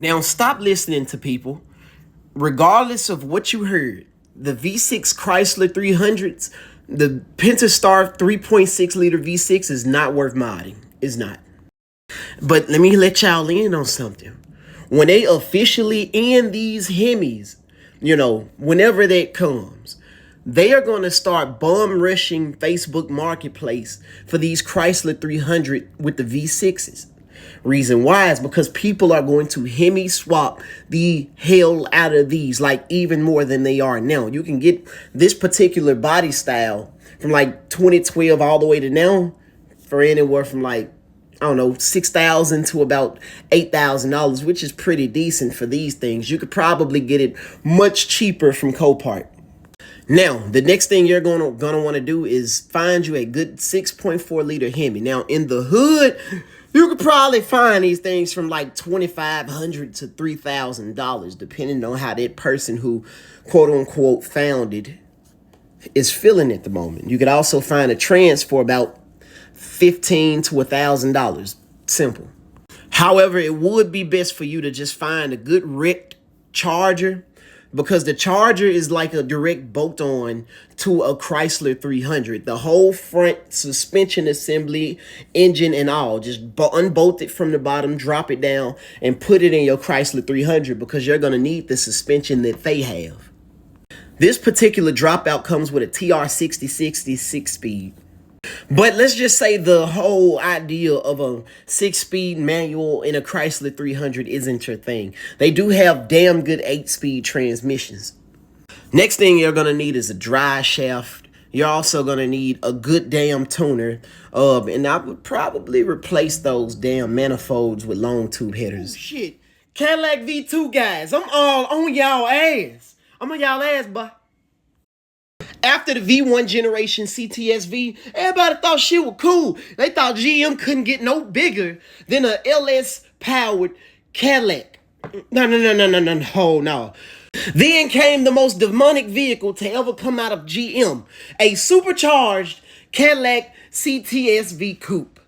Now stop listening to people. Regardless of what you heard, the V6 Chrysler 300s, the Pentastar 3.6 liter V6 is not worth modding. It's not. But let me let y'all in on something. When they officially end these Hemis, whenever that comes, they are going to start bum rushing Facebook Marketplace for these Chrysler 300 with the V6s. Reason why is because people are going to Hemi swap the hell out of these, like even more than they are now. You can get this particular body style from like 2012 all the way to now for anywhere from like, I don't know, $6,000 to about $8,000, which is pretty decent for these things. You could probably get it much cheaper from Copart. Now, the next thing you're gonna want to do is find you a good 6.4 liter Hemi. Now, in the hood, you could probably find these things from like $2,500 to $3,000, depending on how that person who quote unquote founded is feeling at the moment. You could also find a trans for about $1,500 to $1,000. Simple. However, it would be best for you to just find a good wrecked Charger, because the Charger is like a direct bolt-on to a Chrysler 300. The whole front suspension assembly, engine and all, just unbolt it from the bottom, drop it down, and put it in your Chrysler 300 because you're going to need the suspension that they have. This particular dropout comes with a TR6060 6-speed. But let's just say the whole idea of a 6-speed manual in a Chrysler 300 isn't your thing. They do have damn good 8-speed transmissions. Next thing you're going to need is a dry shaft. You're also going to need a good damn tuner. And I would probably replace those damn manifolds with long tube headers. Shit. Cadillac V2 guys, I'm all on y'all ass. I'm on y'all ass, boy. After the V1 generation CTS-V, everybody thought shit was cool. They thought GM couldn't get no bigger than a LS-powered Cadillac. No. Then came the most demonic vehicle to ever come out of GM, a supercharged Cadillac CTS-V coupe.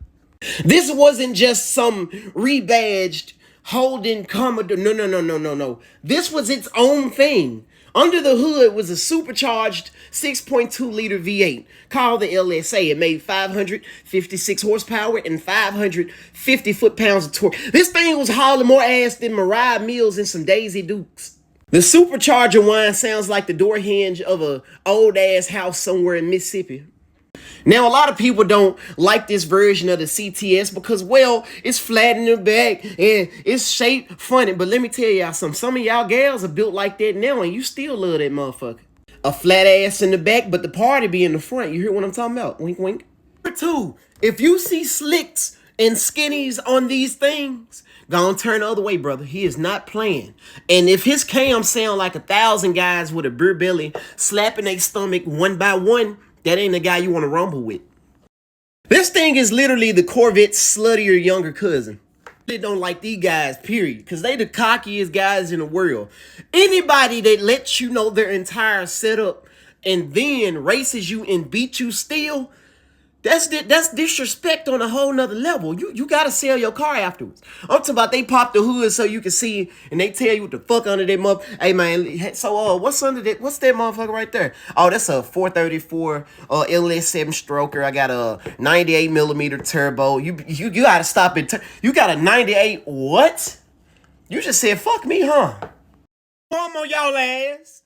This wasn't just some rebadged Holden Commodore. No. This was its own thing. Under the hood was a supercharged 6.2 liter V8 called the LSA. It made 556 horsepower and 550 foot-pounds of torque. This thing was hauling more ass than Mariah Mills and some Daisy Dukes. The supercharger whine sounds like the door hinge of a old-ass house somewhere in Mississippi. Now, a lot of people don't like this version of the CTS because, well, it's flat in the back and it's shaped funny. But let me tell y'all something. Some of y'all gals are built like that now and you still love that motherfucker. A flat ass in the back, but the party be in the front. You hear what I'm talking about? Wink, wink. Number two, if you see slicks and skinnies on these things, gonna turn the other way, brother. He is not playing. And if his cam sound like 1,000 guys with a beer belly slapping their stomach one by one, that ain't the guy you want to rumble with. This thing is literally the Corvette's sluttier younger cousin. They don't like these guys, period, because they the cockiest guys in the world. Anybody that lets you know their entire setup and then races you and beats you still, that's disrespect on a whole nother level. You gotta sell your car afterwards. I'm talking about they pop the hood so you can see and they tell you what the fuck under that mother. Hey man, so what's under that? What's that motherfucker right there? Oh, that's a 434 LS7 stroker. I got a 98 millimeter turbo. You gotta stop it. You got a 98 what? You just said fuck me, huh? I'm on y'all ass.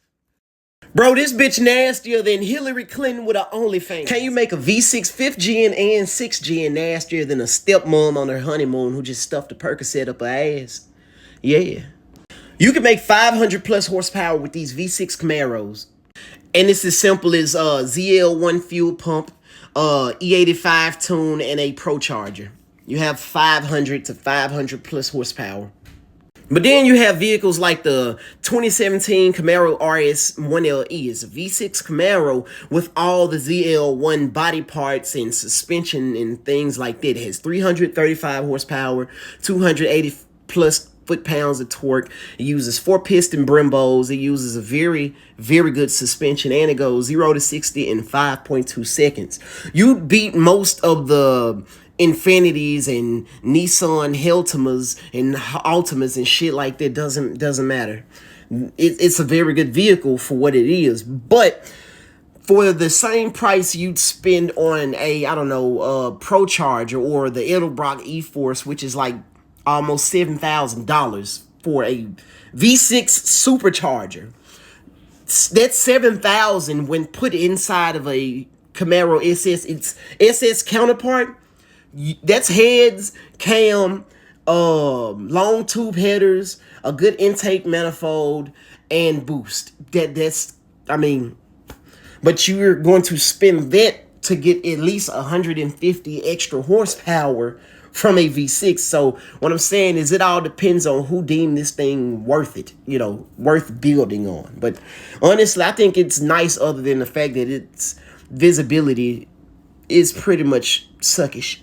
Bro, this bitch nastier than Hillary Clinton with her OnlyFans. Can you make a V6 5th gen and 6th gen nastier than a stepmom on her honeymoon who just stuffed a Percocet up her ass? Yeah. You can make 500 plus horsepower with these V6 Camaros. And it's as simple as ZL1 fuel pump, E85 tune, and a Pro Charger. You have 500 to 500 plus horsepower. But then you have vehicles like the 2017 Camaro RS 1LE. It's a V6 Camaro with all the ZL1 body parts and suspension and things like that. It has 335 horsepower, 280 plus foot-pounds of torque. It uses 4-piston Brembos. It uses a very, very good suspension, and it goes 0 to 60 in 5.2 seconds. You beat most of the Infinities and Nissan Altimas and shit like that doesn't matter. It's a very good vehicle for what it is, but for the same price you'd spend on a, I don't know, Pro Charger or the Edelbrock E-Force, which is like almost $7,000 for a V6 supercharger. That 7,000 when put inside of a Camaro its SS counterpart, that's heads, cam, long tube headers, a good intake manifold, and boost. I mean, but you're going to spend that to get at least 150 extra horsepower from a V6. So what I'm saying is it all depends on who deemed this thing worth it, worth building on. But honestly, I think it's nice other than the fact that its visibility is pretty much suckish.